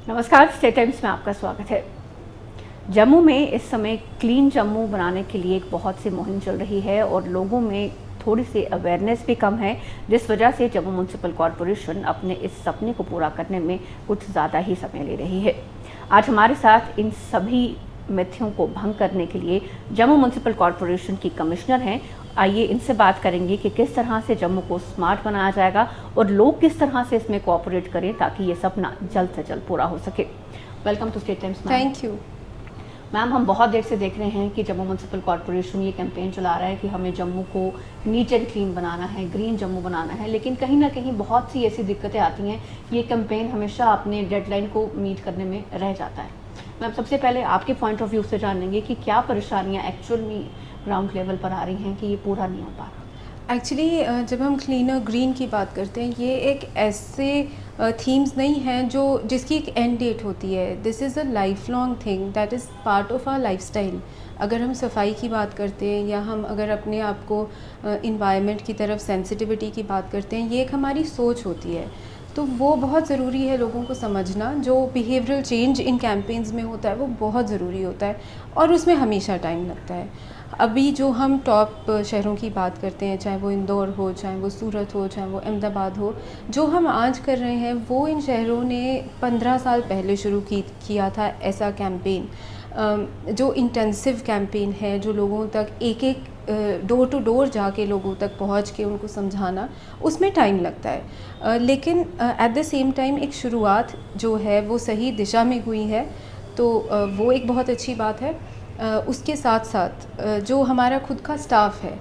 नमस्कार, state times में आपका स्वागत है। जम्मू में इस समय क्लीन जम्मू बनाने के लिए एक बहुत सी मुहिम चल रही है और लोगों में थोड़ी सी अवेयरनेस भी कम है, जिस वजह से जम्मू म्युनिसिपल कॉरपोरेशन अपने इस सपने को पूरा करने में कुछ ज़्यादा ही समय ले रही है। आज हमारे साथ इन सभी मिथ्यों को भंग करने के लिए जम्मू म्युनिसिपल कॉरपोरेशन की कमिश्नर हैं। आइए इनसे बात करेंगे कि किस तरह से जम्मू को स्मार्ट बनाया जाएगा और लोग किस तरह से इसमें कोऑपरेट करें ताकि ये सपना जल्द से जल्द पूरा हो सके। Welcome to State Times. Thank you ma'am, हम बहुत देर से देख रहे हैं कि जम्मू म्युनिसिपल कॉरपोरेशन ये कैंपेन चला रहा है कि हमें जम्मू को नीट एंड क्लीन बनाना है, ग्रीन जम्मू बनाना है, लेकिन कहीं ना कहीं बहुत सी ऐसी दिक्कतें आती हैं। ये कैंपेन हमेशा अपने डेडलाइन को मीट करने में रह जाता है। मैम, सबसे पहले आपके पॉइंट ऑफ व्यू से जानेंगे कि क्या परेशानियाँ एक्चुअल में ग्राउंड लेवल पर आ रही हैं कि ये पूरा नहीं हो पा रहा। एक्चुअली जब हम क्लीनर ग्रीन की बात करते हैं, ये एक ऐसे थीम्स नहीं हैं जो जिसकी एक एंड डेट होती है। This is a life long thing that is part of our lifestyle. अगर हम सफाई की बात करते हैं या हम अगर अपने आप को इन्वायरमेंट की तरफ सेंसिटिविटी की बात करते हैं, ये एक हमारी सोच होती है। तो वो बहुत ज़रूरी है लोगों को समझना। जो बिहेवियरल चेंज इन कैंपेन्स में होता है वो बहुत ज़रूरी होता है और उसमें हमेशा टाइम लगता है। अभी जो हम टॉप शहरों की बात करते हैं, चाहे वो इंदौर हो, चाहे वो सूरत हो, चाहे वो अहमदाबाद हो, जो हम आज कर रहे हैं वो इन शहरों ने 15 साल पहले शुरू किया था ऐसा कैंपेन। जो इंटेंसिव कैंपेन है, जो लोगों तक एक एक डोर टू डोर जाके लोगों तक पहुंच के उनको समझाना, उसमें टाइम लगता है। लेकिन एट द सेम टाइम एक शुरुआत जो है वो सही दिशा में हुई है, तो वो एक बहुत अच्छी बात है। उसके साथ साथ जो हमारा खुद का स्टाफ है,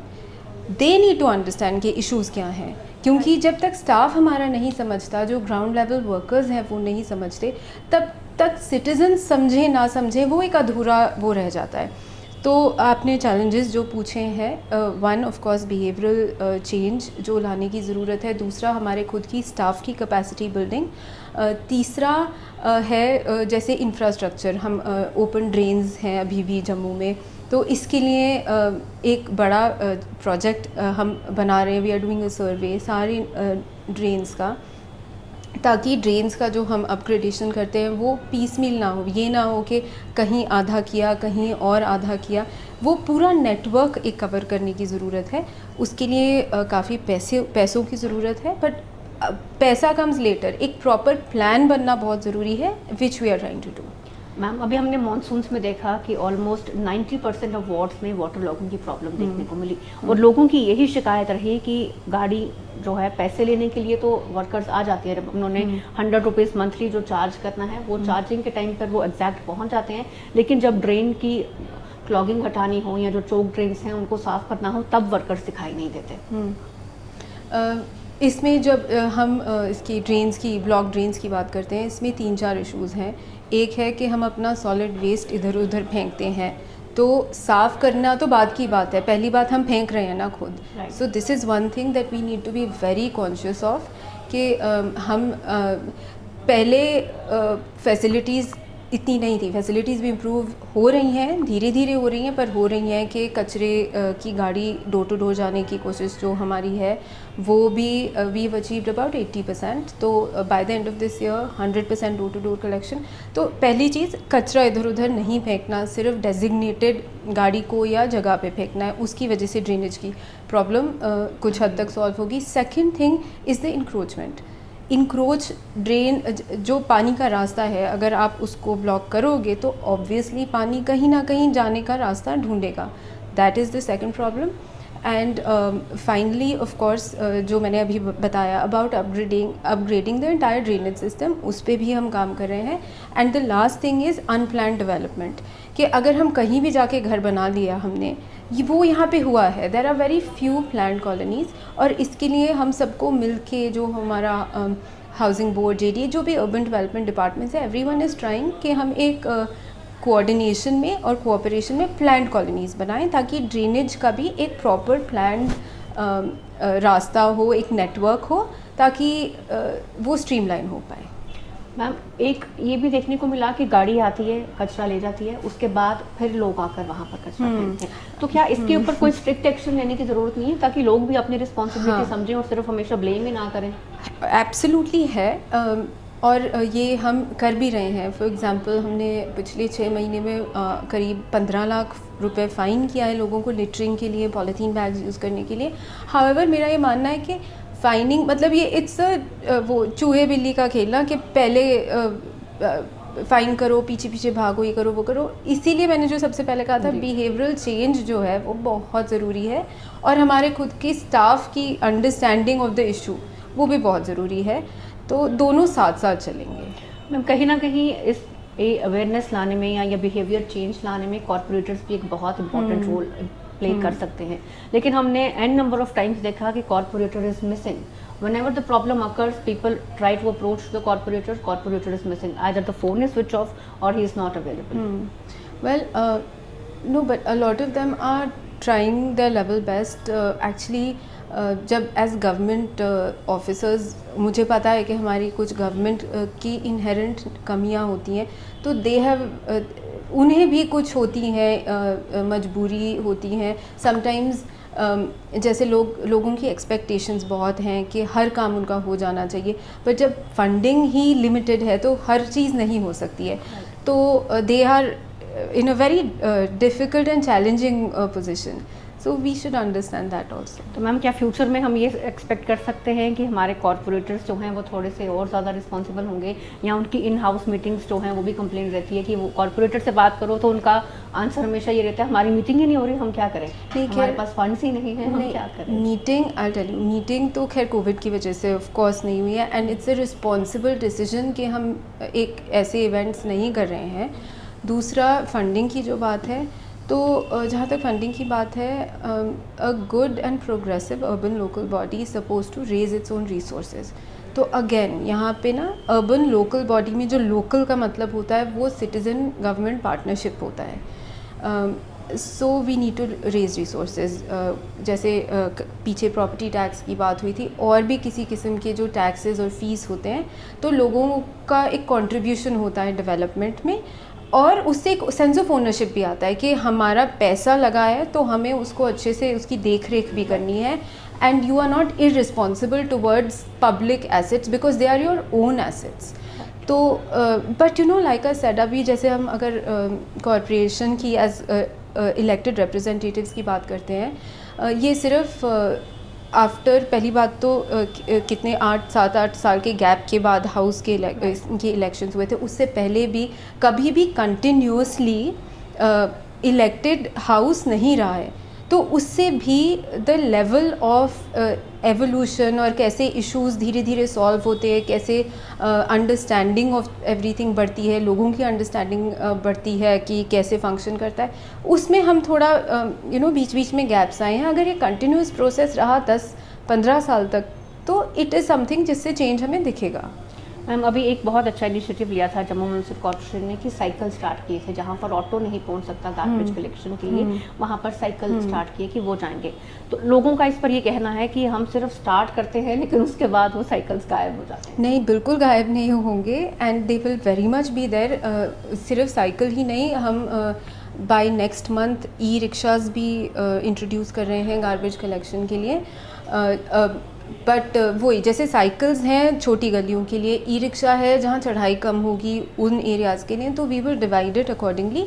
दे नीड टू अंडरस्टैंड कि इश्यूज़ क्या हैं, क्योंकि जब तक स्टाफ हमारा नहीं समझता, जो ग्राउंड लेवल वर्कर्स हैं वो नहीं समझते, तब तक सिटीजन्स समझे ना समझे वो एक अधूरा वो रह जाता है। तो आपने चैलेंजेस जो पूछे हैं, one of course behavioural change जो लाने की ज़रूरत है, दूसरा हमारे खुद की स्टाफ की कैपेसिटी बिल्डिंग, तीसरा है जैसे इंफ्रास्ट्रक्चर। हम ओपन ड्रेन्स हैं अभी भी जम्मू में, तो इसके लिए एक बड़ा प्रोजेक्ट हम बना रहे हैं। वी आर डूइंग अ सर्वे सारी ड्रेन्स का, ताकि ड्रेन्स का जो हम अपग्रेडेशन करते हैं वो पीसमील ना हो। ये ना हो कि कहीं आधा किया, कहीं और आधा किया। वो पूरा नेटवर्क एक कवर करने की ज़रूरत है। उसके लिए काफ़ी पैसों की ज़रूरत है, बट पैसा कम्स लेटर। एक प्रॉपर प्लान बनना बहुत ज़रूरी है, which we are trying to do. Ma'am, अभी हमने मानसून्स में देखा कि ऑलमोस्ट 90% ऑफ वार्ड्स में वाटर लॉगिंग की प्रॉब्लम देखने को मिली और लोगों की यही शिकायत रही कि गाड़ी जो है पैसे लेने के लिए तो वर्कर्स आ जाते हैं, उन्होंने 100 रुपीज़ मंथली जो चार्ज करना है वो चार्जिंग के टाइम पर वो एग्जैक्ट पहुंच जाते हैं, लेकिन जब ड्रेन की क्लॉगिंग हटानी हो या जो चोक ड्रेन्स हैं उनको साफ़ करना हो तब वर्कर्स दिखाई नहीं देते। इसमें जब हम इसकी ड्रेन्स की, ब्लॉक ड्रेन्स की बात करते हैं, इसमें 3-4 इश्यूज़ हैं। एक है कि हम अपना सॉलिड वेस्ट इधर उधर फेंकते हैं, तो साफ़ करना तो बाद की बात है, पहली बात हम फेंक रहे हैं ना खुद। So this is one thing that we need to be very conscious of कि हम पहले फैसिलिटीज़ इतनी नहीं थी। फैसिलिटीज़ भी इम्प्रूव हो रही हैं, धीरे धीरे हो रही हैं, पर हो रही हैं कि कचरे की गाड़ी डोर टू डोर जाने की कोशिश जो हमारी है वो भी वी हैव अचीव्ड अबाउट 80%। तो by the end of this year 100% door to door collection. तो पहली चीज़, कचरा इधर उधर नहीं फेंकना, सिर्फ डेजिग्नेटेड गाड़ी को या जगह पे फेंकना है। उसकी वजह से ड्रेनेज की प्रॉब्लम कुछ हद तक सॉल्व होगी। Second thing is the encroachment. Encroach drain, जो पानी का रास्ता है, अगर आप उसको ब्लॉक करोगे तो ऑब्वियसली पानी कहीं ना कहीं जाने का रास्ता ढूंढेगा। That is the second problem. And finally of course जो मैंने अभी बताया about upgrading the entire drainage system, उस पर भी हम काम कर रहे हैं। And the last thing is unplanned development, कि अगर हम कहीं भी जाके घर बना लिया हमने, वो यहाँ पे हुआ है, there are very few planned colonies, और इसके लिए हम सबको मिल के, जो हमारा हाउसिंग बोर्ड, जेडीए, जो भी अर्बन डेवलपमेंट डिपार्टमेंट्स है, एवरीवन इज़ ट्राइंग कि हम एक कोऑर्डिनेशन में और कोऑपरेशन में प्लान्ड कॉलोनीज़ बनाएं, ताकि ड्रेनेज का भी एक प्रॉपर प्लान्ड रास्ता हो, एक नेटवर्क हो, ताकि वो स्ट्रीमलाइन हो पाए। मैम, एक ये भी देखने को मिला कि गाड़ी आती है, कचरा ले जाती है, उसके बाद फिर लोग आकर वहाँ पर कचरा फेंकते हैं, तो क्या इसके ऊपर कोई स्ट्रिक्ट एक्शन लेने की ज़रूरत नहीं है ताकि लोग भी अपनी रिस्पॉन्सिबिलिटी समझें और सिर्फ हमेशा ब्लेम ही ना करें? एब्सोल्युटली है। और ये हम कर भी रहे हैं। फॉर एग्ज़ाम्पल हमने पिछले 6 महीने में करीब 15 लाख रुपए फ़ाइन किया है लोगों को लिटरिंग के लिए, पॉलीथीन बैग्स यूज़ करने के लिए। हाउएवर मेरा ये मानना है कि फ़ाइनिंग मतलब ये इट्स वो चूहे बिल्ली का खेलना कि पहले फ़ाइन करो, पीछे पीछे भागो, ये करो वो करो। इसीलिए मैंने जो सबसे पहले कहा था बिहेवियरल चेंज जो है वो बहुत ज़रूरी है, और हमारे खुद की स्टाफ की अंडरस्टैंडिंग ऑफ द इशू वो भी बहुत ज़रूरी है। तो दोनों साथ साथ चलेंगे। मैम कहीं ना कहीं इस अवेयरनेस लाने में या बिहेवियर चेंज लाने में कॉर्पोरेटर्स भी एक बहुत इंपॉर्टेंट रोल प्ले कर सकते हैं, लेकिन हमने एन नंबर ऑफ टाइम्स देखा कि corporator is missing. Whenever the problem occurs, people try to approach the corporator is missing. Either the phone is switched off or he is not available. Well, no, but a lot of them are trying their level best. Actually, जब as government officers मुझे पता है कि हमारी कुछ government की inherent कमियां होती हैं, तो दे हैव उन्हें भी कुछ होती हैं, मजबूरी होती हैं समटाइम्स। जैसे लोगों की एक्सपेक्टेशंस बहुत हैं कि हर काम उनका हो जाना चाहिए, पर जब फंडिंग ही लिमिटेड है तो हर चीज़ नहीं हो सकती है। तो they are in a very difficult and challenging position, so we should understand that also. तो मैम क्या फ्यूचर में हम ये एक्सपेक्ट कर सकते हैं कि हमारे कॉर्पोरेटर्स जो हैं वो थोड़े से और ज़्यादा रिस्पॉन्सिबल होंगे, या उनकी इन हाउस मीटिंग्स जो हैं वो भी कंप्लेन रहती है कि वो कॉर्पोरेटर से बात करो तो उनका आंसर हमेशा ये रहता है हमारी मीटिंग ही नहीं हो रही, हम क्या करें, हमारे पास फंड्स ही नहीं है, हम क्या करें। Meeting I tell you, meeting तो खैर कोविड की वजह से ऑफ कोर्स नहीं हुई है, and it's a responsible decision कि हम एक ऐसे इवेंट्स नहीं कर रहे हैं। दूसरा फंडिंग की जो बात है, तो जहाँ तक फंडिंग की बात है, a good and progressive urban local body is suppose to raise its own resources. तो अगेन यहाँ पे ना अर्बन लोकल बॉडी में जो लोकल का मतलब होता है वो सिटीज़न गवर्नमेंट पार्टनरशिप होता है। So we need to raise resources. जैसे पीछे प्रॉपर्टी टैक्स की बात हुई थी, और भी किसी किस्म के जो टैक्सेस और फीस होते हैं, तो लोगों का एक कंट्रीब्यूशन होता है डेवलपमेंट में, और उससे एक सेंस ऑफ ओनरशिप भी आता है कि हमारा पैसा लगा है तो हमें उसको अच्छे से उसकी देख रेख भी करनी है, and you are not irresponsible towards public assets because they are your own assets. तो but you know like I said, अभी जैसे हम अगर कॉरपोरेशन की एज इलेक्टेड रिप्रेजेंटेटिव्स की बात करते हैं, ये सिर्फ आफ्टर पहली बात तो कितने 7-8 साल के गैप के बाद हाउस के इलेक्शंस हुए थे, उससे पहले भी कभी भी कंटिन्यूसली इलेक्टेड हाउस नहीं रहा है। तो उससे भी द लेवल ऑफ एवोल्यूशन और कैसे इश्यूज धीरे धीरे सॉल्व होते हैं, कैसे अंडरस्टैंडिंग ऑफ एवरीथिंग बढ़ती है, लोगों की अंडरस्टैंडिंग बढ़ती है कि कैसे फंक्शन करता है, उसमें हम थोड़ा बीच बीच में गैप्स आए हैं। अगर ये कंटिन्यूस प्रोसेस रहा 10-15 साल तक, तो इट इज़ समथिंग जिससे चेंज हमें दिखेगा। मैम अभी एक बहुत अच्छा इनिशिएटिव लिया था जम्मू म्यूनसिपल कॉर्पोरेशन ने कि साइकिल स्टार्ट किए थे, जहाँ पर ऑटो नहीं पहुँच सकता गार्बेज कलेक्शन के लिए, वहाँ पर साइकिल स्टार्ट किए कि वो जाएंगे। तो लोगों का इस पर ये कहना है कि हम सिर्फ स्टार्ट करते हैं लेकिन उसके बाद वो साइकिल्स गायब हो जाते हैं। नहीं, बिल्कुल गायब नहीं होंगे, and they will very much be there. सिर्फ साइकिल ही नहीं, हम by next month e rickshaws भी इंट्रोड्यूस कर रहे हैं गार्बेज कलेक्शन के लिए। बट वही जैसे साइकिल्स हैं छोटी गलियों के लिए, ई रिक्शा है जहाँ चढ़ाई कम होगी उन एरियाज़ के लिए, तो we will divide it accordingly.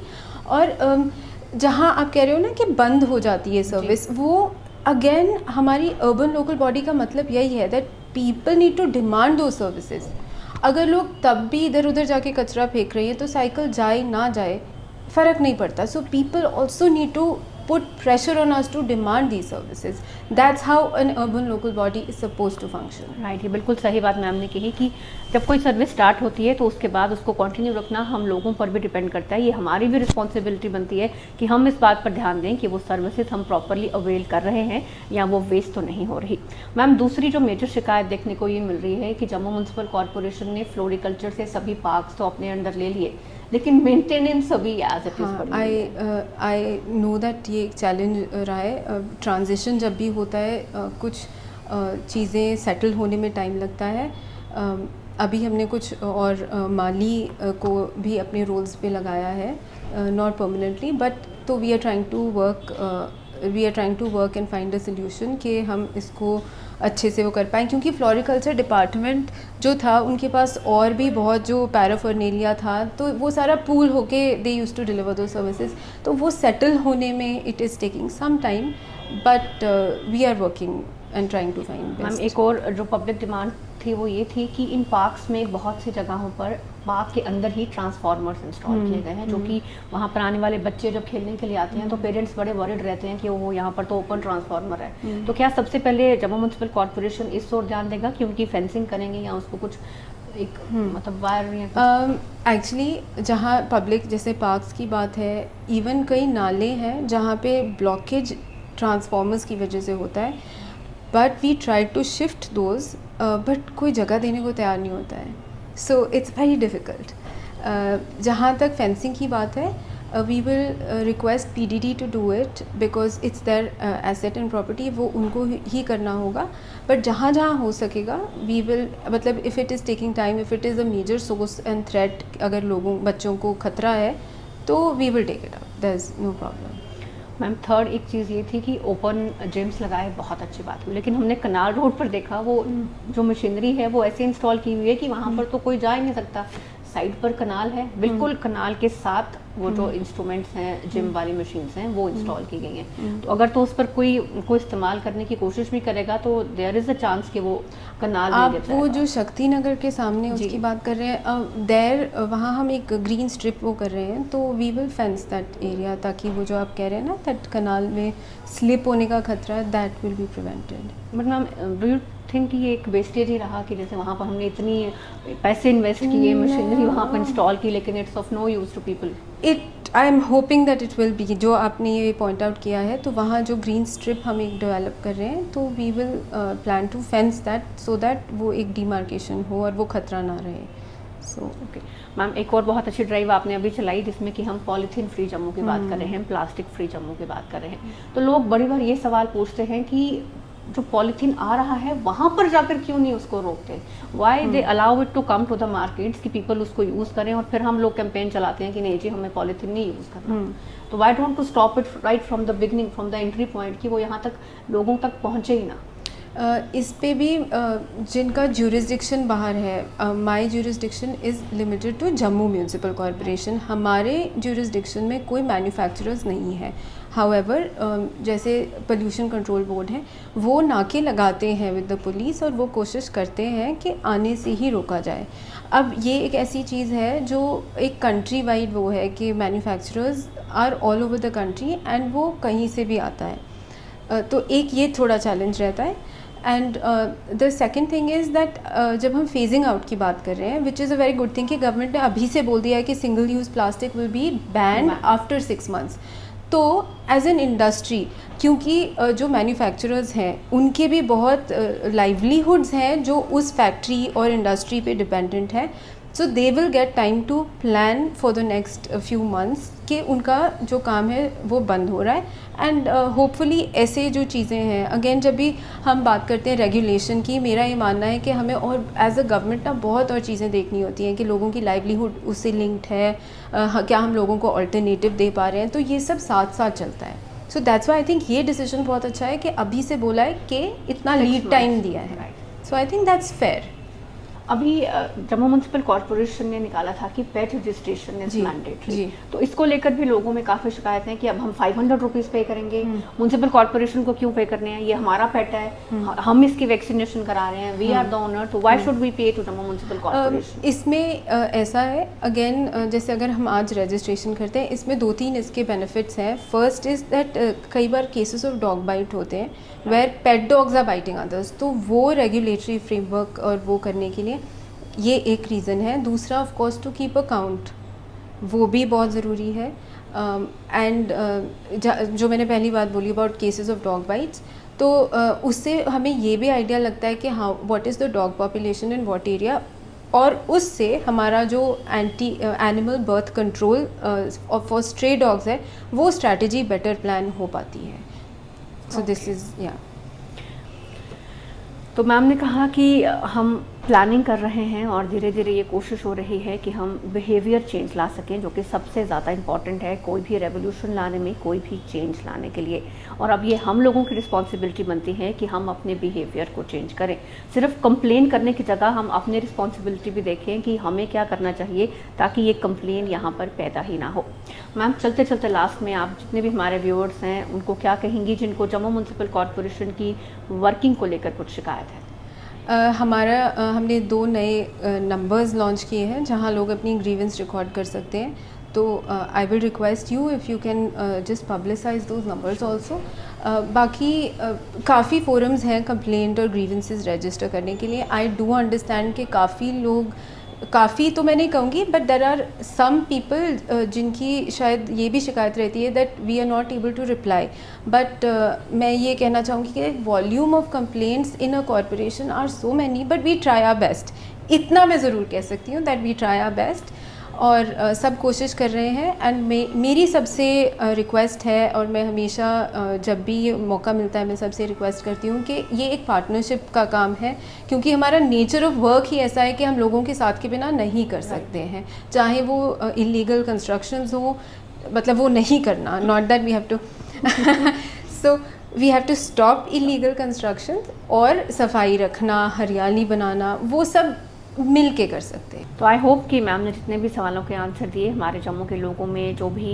और जहाँ आप कह रहे हो ना कि बंद हो जाती है सर्विस, वो अगेन हमारी अर्बन लोकल बॉडी का मतलब यही है that people need to demand those services. अगर लोग तब भी इधर उधर जाके कचरा फेंक रहे हैं तो साइकिल जाए ना जाए फ़र्क नहीं पड़ता। So people also need to put pressure on us to demand these services. That's how an urban local body is supposed to function. Right, ये बिल्कुल सही बात मैम ने कही कि जब कोई सर्विस स्टार्ट होती है तो उसके बाद उसको कंटिन्यू रखना हम लोगों पर भी डिपेंड करता है। ये हमारी भी रिस्पॉन्सिबिलिटी बनती है कि हम इस बात पर ध्यान दें कि वो सर्विसेज हम प्रॉपरली अवेल कर रहे हैं या वो वेस्ट तो नहीं हो रही। मैम दूसरी जो मेजर शिकायत देखने को ये मिल रही है कि जम्मू म्यूनसिपल कॉर्पोरेशन ने फ्लोरिकल्चर से सभी पार्क्स तो अपने अंदर ले लिए, लेकिन मेंटेनेंस अभी as it is. I know that ये एक चैलेंज रहा है। ट्रांजिशन जब भी होता है कुछ चीज़ें सेटल होने में टाइम लगता है। अभी हमने कुछ और माली को भी अपने रोल्स पे लगाया है, नॉट परमानेंटली, बट तो we are trying to work and find a solution कि हम इसको अच्छे से वो कर पाएँ, क्योंकि फ्लोरिकल्चर डिपार्टमेंट जो था उनके पास और भी बहुत जो पैराफर्नेलिया था, तो वो सारा पूल होके they used to deliver those services, तो वो सेटल होने में it is taking some time, but we are working and trying to find ma'am best. एक और जो पब्लिक डिमांड थी वो ये थी कि इन पार्क्स में बहुत सी जगहों पर पार्क के अंदर ही ट्रांसफार्मर्स इंस्टॉल किए गए हैं, जो कि वहाँ पर आने वाले बच्चे जब खेलने के लिए आते हैं तो पेरेंट्स बड़े वरीड रहते हैं कि वो यहाँ पर तो ओपन ट्रांसफार्मर है। तो क्या सबसे पहले जम्मू म्यूनसिपल कॉर्पोरेशन इस ओर ध्यान देगा कि उनकी फेंसिंग करेंगे या उसको कुछ एक मतलब वायर या कुछ? एक्चुअली जहाँ पब्लिक जैसे पार्क्स की बात है, इवन कई नाले हैं जहाँ पे ब्लॉकेज ट्रांसफार्मर्स की वजह से होता है, but we try to shift those, but कोई जगह देने को तैयार नहीं होता है, सो इट्स वेरी डिफ़िकल्ट। जहाँ तक फेंसिंग की बात है, we will request PDD to do it because it's their asset and property, वो उनको ही करना होगा, बट जहाँ जहाँ हो सकेगा वी विल, मतलब if it is taking time, if it is a major source and threat, अगर बच्चों को खतरा है तो we will take it up, there is no problem. Ma'am third एक चीज़ ये थी कि ओपन जिम्स लगाए, बहुत अच्छी बात हुई, लेकिन हमने कनाल रोड पर देखा वो जो मशीनरी है वो ऐसे इंस्टॉल की हुई है कि वहाँ पर तो कोई जा ही नहीं सकता। साइड पर कनाल है, बिल्कुल कनाल के साथ वो जो इंस्ट्रूमेंट्स हैं, जिम वाली मशीन्स हैं, वो इंस्टॉल की गई हैं। तो अगर तो उस पर कोई इस्तेमाल करने की कोशिश भी करेगा तो देयर इज़ अ चांस कि वो कनाल आप में गिर वो जाएगा। जो शक्ति नगर के सामने उसकी बात कर रहे हैं, देर वहाँ हम एक ग्रीन स्ट्रिप वो कर रहे हैं, तो we will fence that area, ताकि वो जो आप कह रहे हैं ना दैट कनाल में स्लिप होने का खतरा है, that will be prevented. But ma'am do you think कि ये एक वेस्टेज ही रहा कि जैसे वहाँ पर हमने इतनी पैसे इन्वेस्ट किए, मशीनरी वहाँ पर इंस्टॉल की, लेकिन it's of no use to people? I am hoping that it will be, जो आपने ये पॉइंट आउट किया है, तो वहाँ जो ग्रीन स्ट्रिप हम एक डेवलप कर रहे हैं, तो we will plan to fence that so that वो एक डिमार्केशन हो और वो खतरा ना रहे। सो ओके मैम, एक और बहुत अच्छी ड्राइव आपने अभी चलाई जिसमें कि हम पॉलीथीन फ्री जम्मू की बात कर रहे हैं, प्लास्टिक फ्री जम्मू की बात कर रहे हैं। तो लोग बड़ी बार ये सवाल पूछते हैं कि जो पॉलीथीन आ रहा है वहाँ पर जाकर क्यों नहीं उसको रोकते, why they allow it to come to the markets कि पीपल उसको यूज़ करें, और फिर हम लोग कैंपेन चलाते हैं कि नहीं जी हमें पॉलीथीन नहीं यूज़ करना। तो why don't to stop it right from the beginning, from the entry point, कि वो यहाँ तक लोगों तक पहुँचे ही ना। इस पे भी जिनका ज्यूरिसडिक्शन बाहर है, my jurisdiction is limited to Jammu municipal corporation, हमारे ज्यूरिसडिक्शन में कोई मैन्युफैक्चरर्स नहीं है। हाउएवर जैसे पोल्यूशन कंट्रोल बोर्ड है, वो नाके लगाते हैं विद द पुलिस, और वो कोशिश करते हैं कि आने से ही रोका जाए। अब ये एक ऐसी चीज़ है जो एक कंट्री वाइड वो है कि manufacturers are all over the country and वो कहीं से भी आता है, तो एक ये थोड़ा चैलेंज रहता है। And the second thing is that जब हम फेजिंग आउट की बात कर रहे हैं, which is a very good thing कि गवर्नमेंट ने अभी से बोल दिया है कि single use plastic will be banned after 6 months। तो एज एन इंडस्ट्री, क्योंकि जो मैन्युफैक्चरर्स हैं उनके भी बहुत लाइवलीहुड्स हैं जो उस फैक्ट्री और इंडस्ट्री पे डिपेंडेंट है, so they will get time to plan for the next few months कि उनका जो काम है वो बंद हो रहा है। एंड होपफुली ऐसे जो चीज़ें हैं, अगेन जब भी हम बात करते हैं रेगुलेशन की, मेरा ये मानना है कि हमें और एज अ गवर्नमेंट ना बहुत और चीज़ें देखनी होती हैं कि लोगों की लाइवलीहुड उससे लिंक्ड है, क्या हम लोगों को अल्टरनेटिव दे पा रहे हैं, तो ये सब साथ साथ चलता है। So that's why I think ये डिसीजन बहुत अच्छा है कि अभी से बोला है कि इतना लीड टाइम दिया है, सो आई थिंक दैट्स फेयर। अभी जम्मू म्यूनसिपल कॉर्पोरेशन ने निकाला था कि पेट रजिस्ट्रेशन इज मैंडेटरी, तो इसको लेकर भी लोगों में काफ़ी शिकायत है कि अब हम 500 रुपीज़ पे करेंगे, म्यूनसिपल कॉर्पोरेशन को क्यों पे करने हैं, ये हमारा पेट है, हम इसकी वैक्सीनेशन करा रहे हैं, वी आर द ओनर, तो व्हाई शुड वी पे टू जम्मू म्यूनसिपल कॉर्पोरेशन? इसमें ऐसा है, अगेन जैसे अगर हम आज रजिस्ट्रेशन करते हैं, इसमें 2-3 इसके बेनिफिट्स हैं। फर्स्ट इज़ दैट कई बार केसेस ऑफ डॉग बाइट होते हैं where pet dogs are biting others, तो वो रेगुलेटरी फ्रेमवर्क और वो करने के लिए ये एक रीज़न है। दूसरा of course to keep a count, वो भी बहुत ज़रूरी है। एंड जो मैंने पहली बात बोली about cases of dog bytes, तो उससे हमें ये भी आइडिया लगता है कि हाँ what is the dog population in what area, और उससे हमारा जो animal birth control for stray dogs है वो स्ट्रैटेजी बेटर प्लान हो पाती है। सो दिस इज़ या। तो मैम ने कहा कि हम प्लानिंग कर रहे हैं और धीरे धीरे ये कोशिश हो रही है कि हम बिहेवियर चेंज ला सकें, जो कि सबसे ज़्यादा इम्पॉर्टेंट है कोई भी रेवोल्यूशन लाने में, कोई भी चेंज लाने के लिए। और अब ये हम लोगों की रिस्पॉन्सिबिलिटी बनती है कि हम अपने बिहेवियर को चेंज करें। सिर्फ कंप्लेन करने की जगह हम अपनी रिस्पॉन्सिबिलिटी भी देखें कि हमें क्या करना चाहिए ताकि ये कंप्लेन यहाँ पर पैदा ही ना हो। मैम, चलते चलते लास्ट में आप जितने भी हमारे व्यूअर्स हैं उनको क्या कहेंगी जिनको जम्मू म्यूनसिपल कॉरपोरेशन की वर्किंग को लेकर कुछ शिकायत है? हमने 2 नए नंबर्स लॉन्च किए हैं जहां लोग अपनी ग्रीवेंस रिकॉर्ड कर सकते हैं। तो I will request you if you can just publicise those numbers also. बाकी काफ़ी फोरम्स हैं कंप्लेंट और ग्रीवेंसेस रजिस्टर करने के लिए। आई डू अंडरस्टैंड कि काफ़ी तो मैं नहीं कहूँगी, but there are some people जिनकी शायद ये भी शिकायत रहती है that we are not able to reply. But मैं ये कहना चाहूँगी कि volume of complaints in a corporation are so many, but we try our best. इतना मैं ज़रूर कह सकती हूँ that we try our best, और सब कोशिश कर रहे हैं। एंड मेरी सबसे रिक्वेस्ट है, और मैं हमेशा जब भी ये मौका मिलता है मैं सबसे रिक्वेस्ट करती हूँ कि ये एक पार्टनरशिप का काम है, क्योंकि हमारा नेचर ऑफ वर्क ही ऐसा है कि हम लोगों के साथ के बिना नहीं कर सकते हैं, चाहे वो इलीगल कंस्ट्रक्शंस हो, मतलब वो नहीं करना, not that we have to so we have to stop illegal construction, और सफाई रखना, हरियाली बनाना, वो सब मिल के कर सकते हैं। तो आई होप कि मैम ने जितने भी सवालों के आंसर दिए, हमारे जम्मू के लोगों में जो भी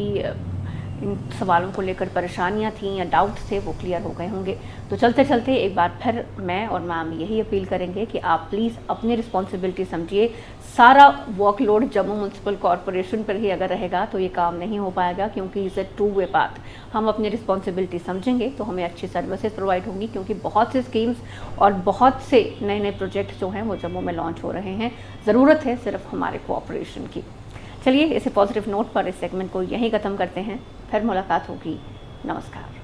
इन सवालों को लेकर परेशानियां थीं या डाउट थे वो क्लियर हो गए होंगे। तो चलते चलते एक बार फिर मैं और मैम यही अपील करेंगे कि आप प्लीज़ अपनी रिस्पॉन्सिबिलिटी समझिए। सारा वर्कलोड जम्मू म्यूनसिपल कॉरपोरेशन पर ही अगर रहेगा तो ये काम नहीं हो पाएगा, क्योंकि इज़ अ 2-वे पाथ। हम अपनी रिस्पॉन्सिबिलिटी समझेंगे तो हमें अच्छी सर्विसेज प्रोवाइड होंगी, क्योंकि बहुत से स्कीम्स और बहुत से नए नए प्रोजेक्ट जो हैं वो जम्मू में लॉन्च हो रहे हैं। ज़रूरत है सिर्फ हमारे कोऑपरेशन की। चलिए इसे पॉजिटिव नोट पर इस सेगमेंट को यहीं ख़त्म करते हैं, फिर मुलाकात होगी। नमस्कार।